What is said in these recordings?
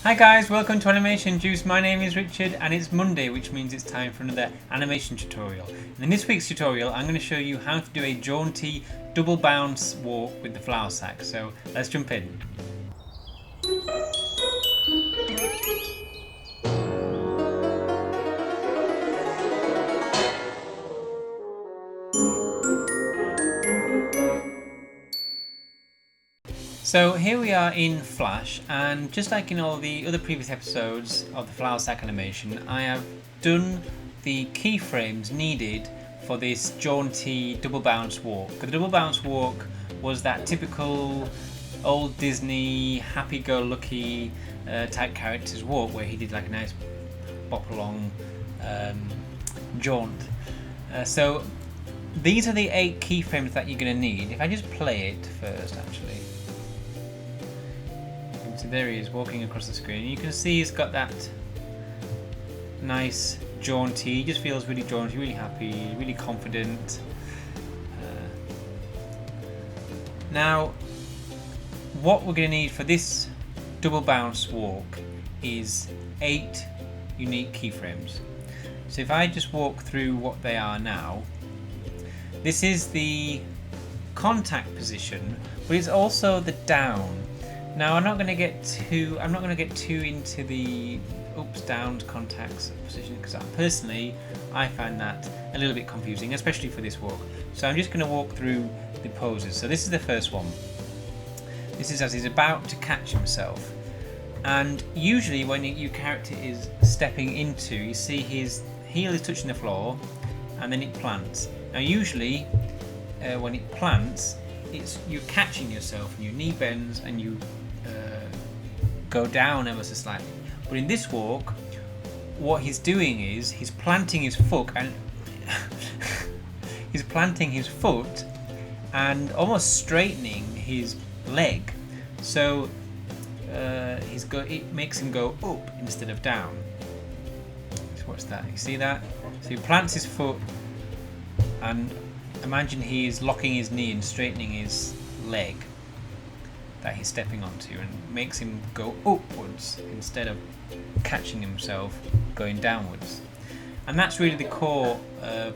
Hi guys, welcome to Animation Juice. My name is Richard and it's Monday, which means it's time for another animation tutorial. And in this week's tutorial I'm going to show you how to do a jaunty double bounce walk with the flour sack. So let's jump in. So here we are in Flash, and just like in all the other previous episodes of the flour sack animation, I have done the keyframes needed for this jaunty double bounce walk. The double bounce walk was that typical old Disney happy-go-lucky type character's walk where he did like a nice bop along jaunt. So these are the 8 keyframes that you're going to need. If I just play it first, actually. So there he is walking across the screen. You can see he's got that nice jaunty. He just feels really jaunty, really happy, really confident. Now, what we're going to need for this double bounce walk is 8 unique keyframes. So if I just walk through what they are now, this is the contact position, but it's also the down. Now I'm not going to get too into the ups downs contacts position because personally I find that a little bit confusing, especially for this walk. So I'm just going to walk through the poses. So this is the first one. This is as he's about to catch himself, and usually when your character is stepping into, you see his heel is touching the floor and then it plants. Now usually when it plants, you're catching yourself and your knee bends and you go down ever so slightly. But in this walk, what he's doing is he's planting his foot and almost straightening his leg. So it makes him go up instead of down. So what's that? You see that? So he plants his foot and imagine he's locking his knee and straightening his leg that he's stepping onto, and makes him go upwards instead of catching himself going downwards. And that's really the core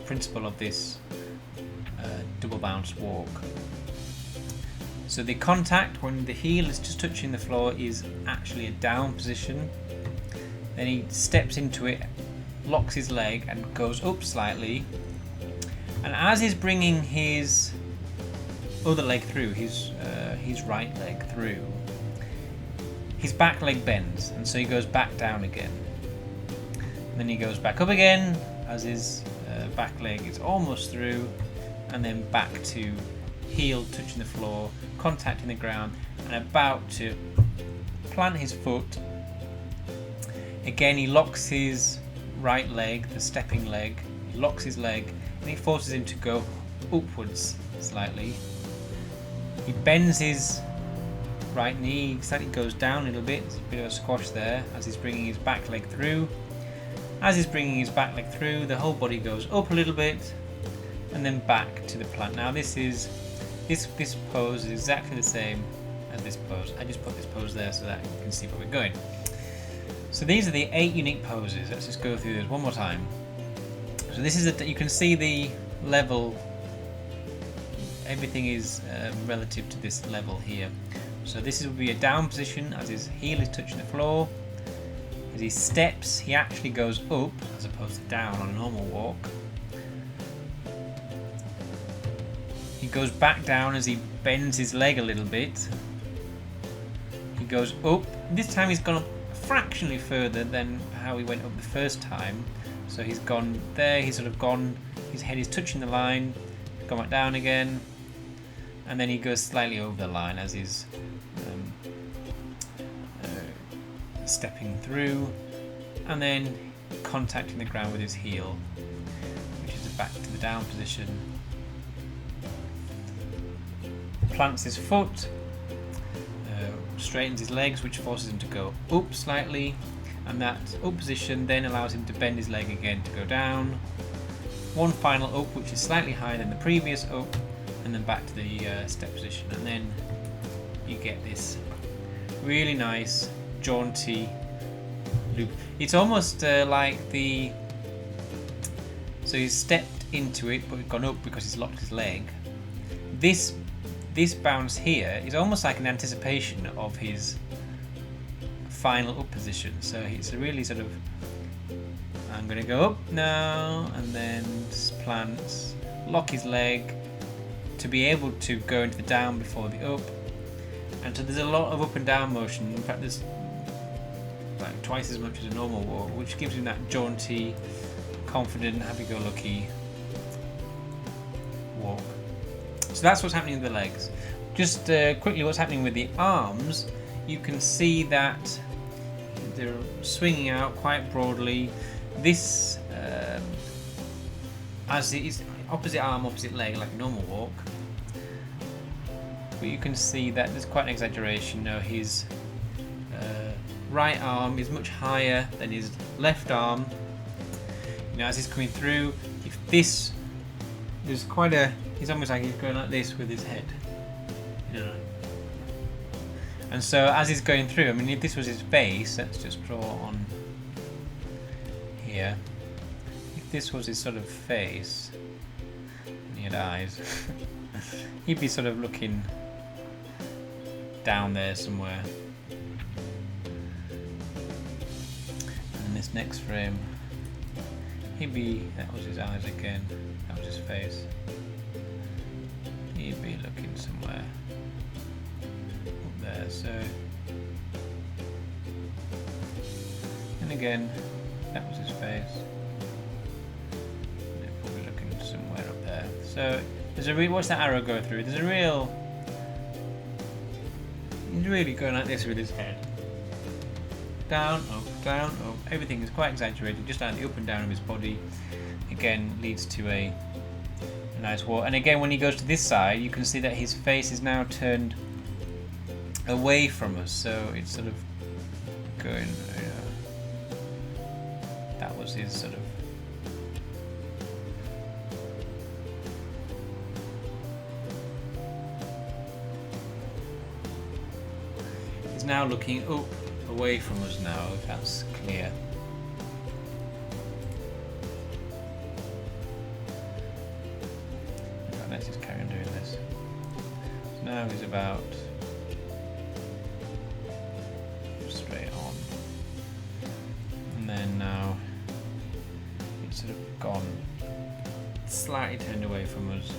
principle of this double bounce walk. So the contact when the heel is just touching the floor is actually a down position. Then he steps into it, locks his leg and goes up slightly. And as he's bringing his other leg through, his right leg through, his back leg bends, and so he goes back down again. And then he goes back up again as his back leg is almost through, and then back to heel touching the floor, contacting the ground, and about to plant his foot. Again, he locks his right leg, the stepping leg, he locks his leg, and he forces him to go upwards slightly. He bends his right knee, slightly goes down a little bit, a bit of a squash there as he's bringing his back leg through. As he's bringing his back leg through, the whole body goes up a little bit and then back to the plant. Now this pose is exactly the same as this pose. I just put this pose there so that you can see where we're going. So these are the 8 unique poses. Let's just go through this one more time. So this is you can see the level. Everything is relative to this level here. So this would be a down position as his heel is touching the floor. As he steps, he actually goes up as opposed to down on a normal walk. He goes back down as he bends his leg a little bit. He goes up. This time he's gone up fractionally further than how he went up the first time. So he's gone there, he's sort of gone, his head is touching the line, gone back down again, and then he goes slightly over the line as he's stepping through, and then contacting the ground with his heel, which is back to the down position. Plants his foot, straightens his legs, which forces him to go up slightly, and that up position then allows him to bend his leg again to go down. One final up, which is slightly higher than the previous up, and then back to the step position, and then you get this really nice jaunty loop. It's almost like so he's stepped into it but gone up because he's locked his leg. This bounce here is almost like an anticipation of his final up position. So it's a really sort of, I'm going to go up now and then plants, lock his leg to be able to go into the down before the up. And so there's a lot of up and down motion. In fact, there's like twice as much as a normal walk, which gives him that jaunty, confident, happy-go-lucky walk. So that's what's happening with the legs. Just quickly, what's happening with the arms, you can see that they're swinging out quite broadly. This, as it is opposite arm, opposite leg, like a normal walk. But you can see that there's quite an exaggeration. Now his right arm is much higher than his left arm. You know, as he's coming through, if this, there's quite a, he's almost like he's going like this with his head. You know. And so as he's going through, I mean, if this was his face, let's just draw on here. If this was his sort of face, and he had eyes, he'd be sort of looking down there somewhere. And this next frame, he'd be, that was his eyes again, that was his face. He'd be looking somewhere up there, so. And again, that was his face. They're probably looking somewhere up there. So there's a real, what's that arrow go through? There's a real, he's really going like this with his head. Down, up, everything is quite exaggerated, just like the up and down of his body. Again, leads to a nice walk. And again, when he goes to this side, you can see that his face is now turned away from us, so it's sort of going, that was his sort of, he's now looking up away from us now, if that's clear. Right, let's just carry on doing this. So now he's about straight on. And then now it's sort of gone, slightly turned away from us.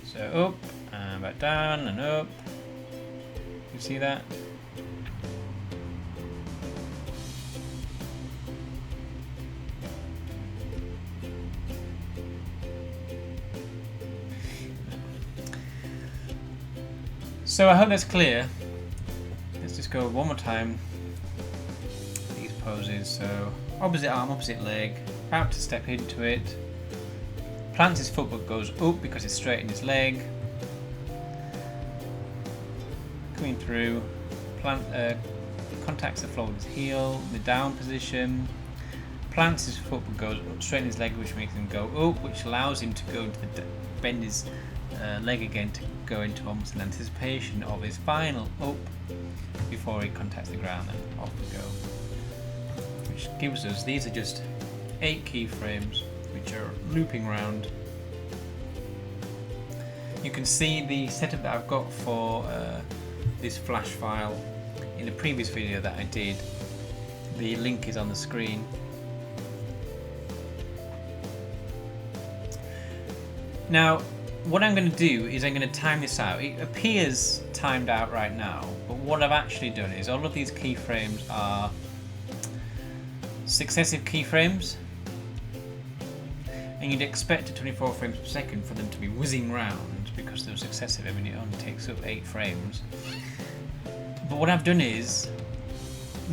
So up and back down and up. You see that? So I hope that's clear. Let's just go one more time. These poses. So opposite arm, opposite leg, about to step into it. Plants his foot but goes up because it's straightened his leg. Coming through, contacts the floor with his heel, the down position. Plants his foot but goes up, straightens his leg, which makes him go up, which allows him to go into the bend his leg again to go into almost an anticipation of his final up before he contacts the ground, and off we go. Which gives us, these are just 8 keyframes which are looping round. You can see the setup that I've got for this flash file in the previous video that I did. The link is on the screen. Now what I'm going to do is I'm going to time this out. It appears timed out right now, but what I've actually done is all of these keyframes are successive keyframes, and you'd expect at 24 frames per second for them to be whizzing round because they're successive. I mean, it only takes up 8 frames. But what I've done is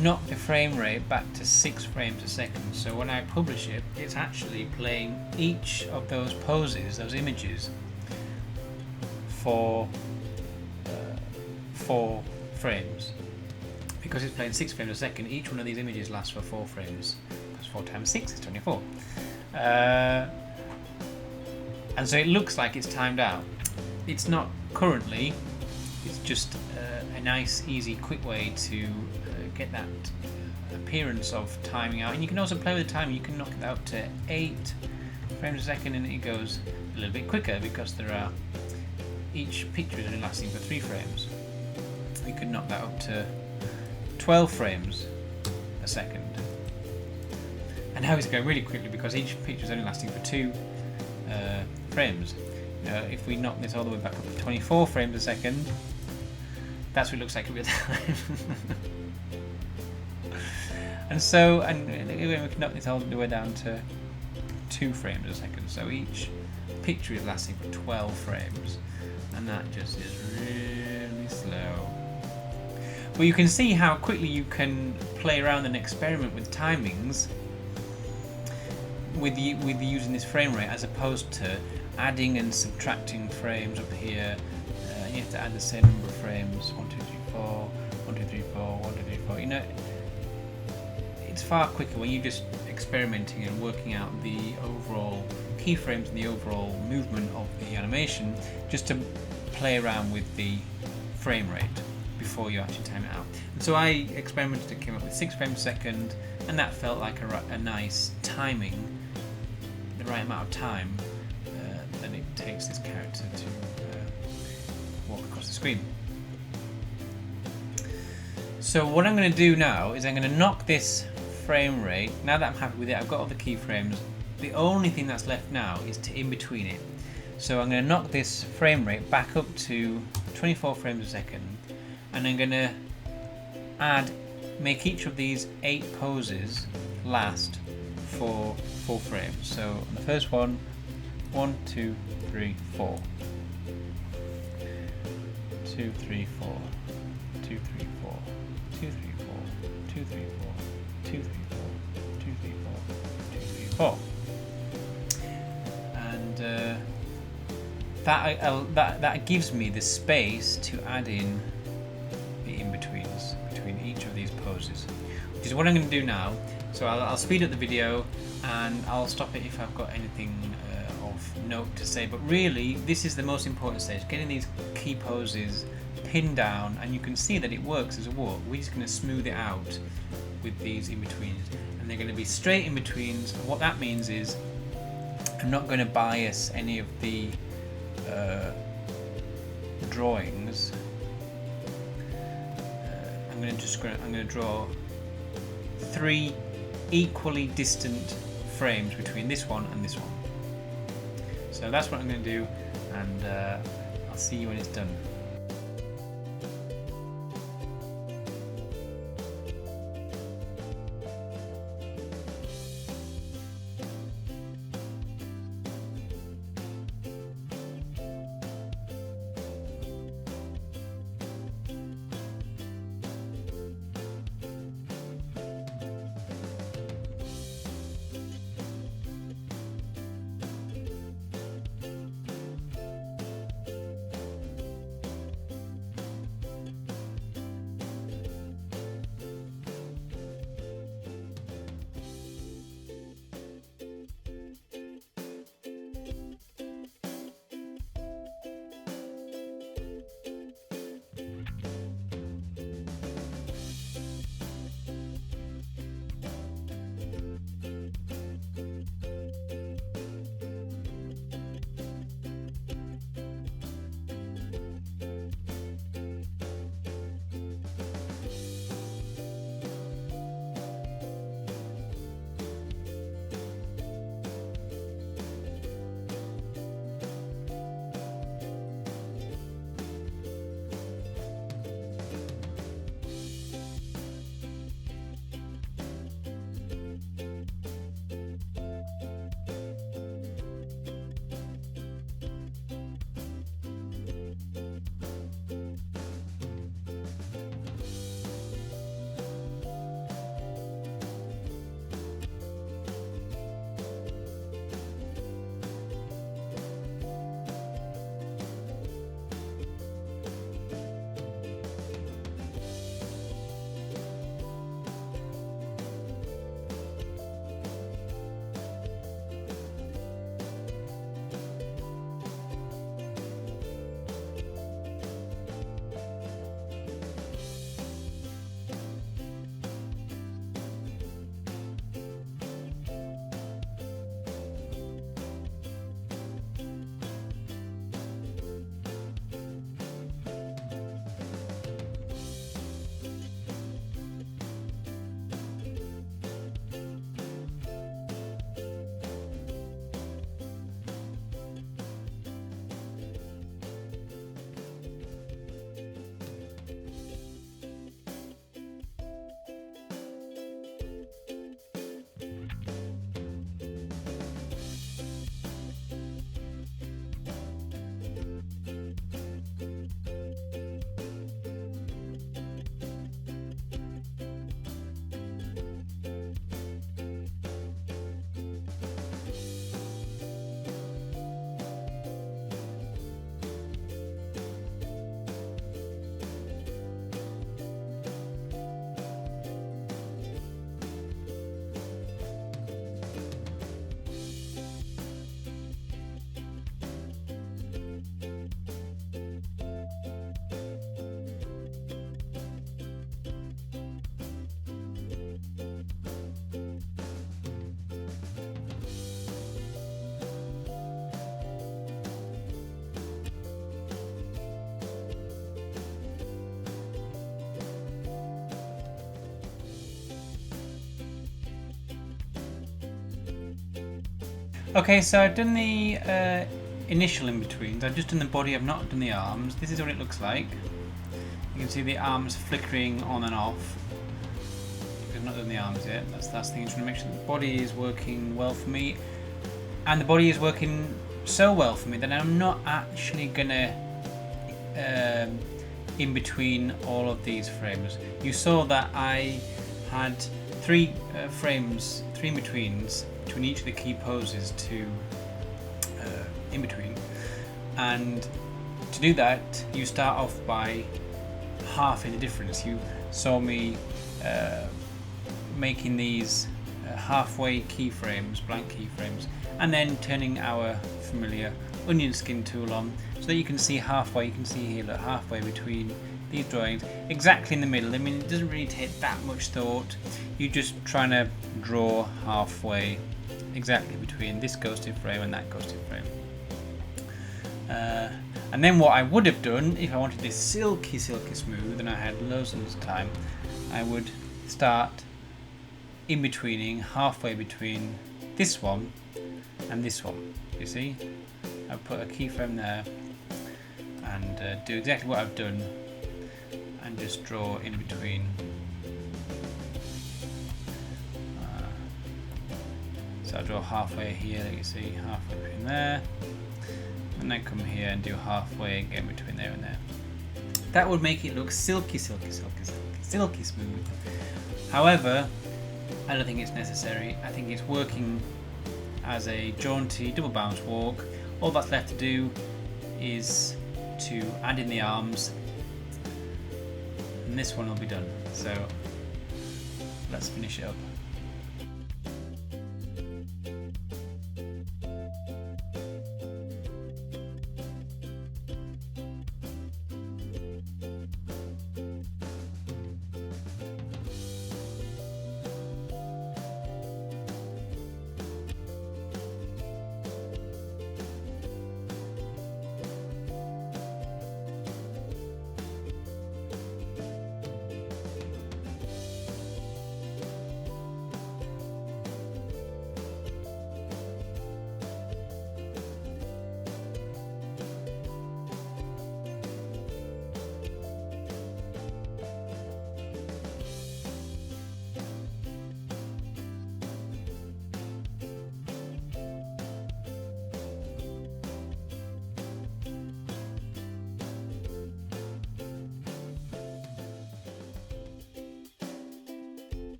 knock the frame rate back to 6 frames a second. So when I publish it, it's actually playing each of those poses, those images, for 4 frames. Because it's playing 6 frames a second, each one of these images lasts for 4 frames. Because 4 times 6 is 24. And so it looks like it's timed out. It's not currently. It's just a nice, easy, quick way to get that appearance of timing out. And you can also play with the timing. You can knock it out to 8 frames a second, and it goes a little bit quicker because each picture is only lasting for 3 frames. You could knock that up to 12 frames a second. And now it's going really quickly because each picture is only lasting for 2 frames. If we knock this all the way back up to 24 frames a second, that's what it looks like in real time. and we can knock this all the way down to 2 frames a second. So each picture is lasting for 12 frames, and that just is really slow. But you can see how quickly you can play around and experiment with timings with using this frame rate, as opposed to adding and subtracting frames up here. You have to add the same number of frames, 1, 2, 3, 4, 1, 2, 3, 4, 1, 2, 3, 4. You know, it's far quicker when you're just experimenting and working out the overall keyframes and the overall movement of the animation, just to play around with the frame rate before you actually time it out. And so I experimented and came up with 6 frames a second, and that felt like a nice timing, the right amount of time that it takes this character to walk across the screen. So what I'm going to do now is I'm going to knock this frame rate. Now that I'm happy with it, I've got all the keyframes. The only thing that's left now is to in between it. So I'm going to knock this frame rate back up to 24 frames a second, and I'm going to make each of these 8 poses last for 4 frames. So on the first one, 1, 2, 3, 4. 2, 3, 4. 2, 3, 4. 2, 3, 4. 2, 3, 4. 2, 3, 4. 2, 3, 4. 2, 3, 4. And that gives me the space to add in the in-betweens between each of these poses, which is what I'm going to do now. So I'll speed up the video and I'll stop it if I've got anything of note to say. But really, this is the most important stage, getting these key poses pinned down, and you can see that it works as a walk. We're just going to smooth it out with these in-betweens, and they're going to be straight in-betweens. And what that means is I'm not going to bias any of the drawings. I'm going to draw 3 equally distant frames between this one and this one. So that's what I'm going to do, and I'll see you when it's done. Okay, so I've done the initial in-betweens. I've just done the body, I've not done the arms. This is what it looks like. You can see the arms flickering on and off. I've not done the arms yet. That's the last thing. I'm trying to make sure the body is working well for me. And the body is working so well for me that I'm not actually gonna in between all of these frames. You saw that I had three frames, three in-betweens between each of the key poses to in between, and to do that you start off by halving the difference. You saw me making these halfway keyframes, blank keyframes, and then turning our familiar onion skin tool on so that you can see halfway. You can see here, look, halfway between these drawings, exactly in the middle. I mean, it doesn't really take that much thought. You're just trying to draw halfway, exactly between this ghosted frame and that ghosted frame. And then what I would have done, if I wanted this silky smooth and I had loads of time, I would start in-betweening halfway between this one and this one. You see? I'll put a keyframe there and do exactly what I've done and just draw in between. So I draw halfway here, you see, halfway between there, and then come here and do halfway again between there and there. That would make it look silky smooth. However, I don't think it's necessary. I think it's working as a jaunty double bounce walk. All that's left to do is to add in the arms, and this one will be done. So let's finish it up.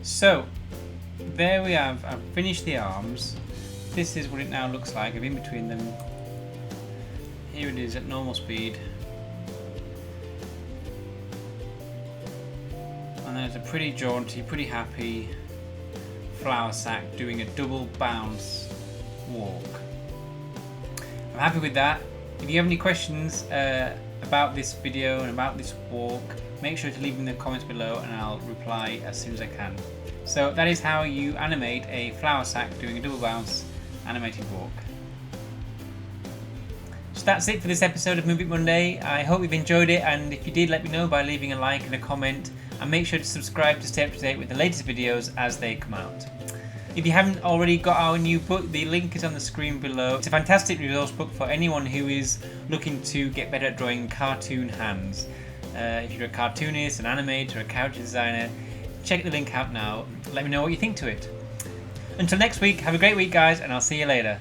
So there we have, I've finished the arms. This is what it now looks like. I'm in between them. Here it is at normal speed. And there's a pretty jaunty, pretty happy flower sack doing a double bounce walk. I'm happy with that. If you have any questions about this video and about this walk, make sure to leave them in the comments below and I'll reply as soon as I can. So that is how you animate a flower sack doing a double bounce animated walk. So that's it for this episode of Move It Monday. I hope you've enjoyed it, and if you did, let me know by leaving a like and a comment, and make sure to subscribe to stay up to date with the latest videos as they come out. If you haven't already got our new book, the link is on the screen below. It's a fantastic resource book for anyone who is looking to get better at drawing cartoon hands. If you're a cartoonist, an animator, a character designer, check the link out now. Let me know what you think to it. Until next week, have a great week guys, and I'll see you later.